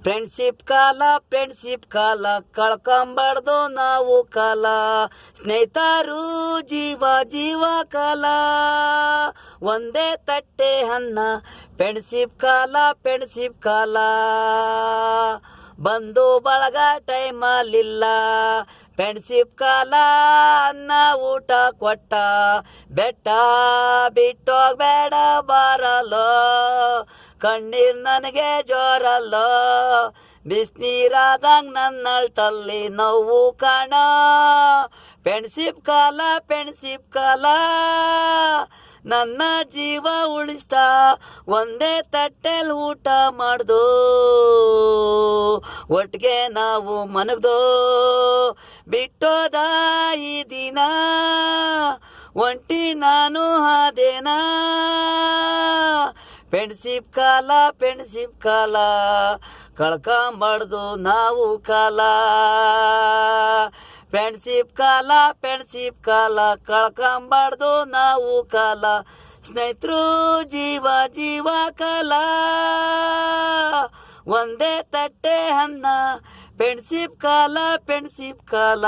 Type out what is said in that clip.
Friendship ಕಾಲ ಕಳ್ಕೊಂಬಾರ್ದು ನಾವು ಕಾಲ. ಸ್ನೇಹಿತರು ಜೀವ ಕಾಲ, ಒಂದೇ ತಟ್ಟೆ ಅನ್ನ. ಫ್ರೆಂಡ್ಶಿಪ್ ಕಾಲ ಬಂದು ಬಳಗ ಟೈಮಲ್ಲಿಲ್ಲ. ಫ್ರೆಂಡ್ಶಿಪ್ ಕಾಲ ಅನ್ನ ಊಟ ಕೊಟ್ಟ, ಬೆಟ್ಟ ಬಿಟ್ಟೋಗ್ಬೇಡ ಬಾರಲ್ಲೋ. ಕಣ್ಣೀರ್ ನನಗೆ ಜೋರಲ್ಲೋ, ಬಿಸ್ನೀರಾದಂಗ್ ನನ್ನಳ್ತಲ್ಲಿ ನೋವು ಕಾಣ. ಫ್ರೆಂಡ್ಶಿಪ್ ಕಾಲ ನನ್ನ ಜೀವ ಉಳಿಸ್ತಾ, ಒಂದೇ ತಟ್ಟೆಲ್ ಊಟ ಮಾಡ್ದು, ಒಟ್ಟಿಗೆ ನಾವು ಮನಗ್ದೋ. ಬಿಟ್ಟೋದ ಈ ದಿನ ಒಂಟಿ ನಾನು ಆದೇನಾ. ಫ್ರೆಂಡ್ಶಿಪ್ ಕಾಲ ಕಳ್ಕೊಂಬಾರ್ದು ನಾವು ಕಾಲ. ಫ್ರೆಂಡ್ಶಿಪ್ ಕಾಲ ಕಳ್ಕೊಂಬಾರ್ದು ನಾವು ಕಾಲ. ಸ್ನೇಹಿತರು ಜೀವ ಕಾಲ, ಒಂದೇ ತಟ್ಟೆ ಅನ್ನ. ಫ್ರೆಂಡ್ಶಿಪ್ ಕಾಲ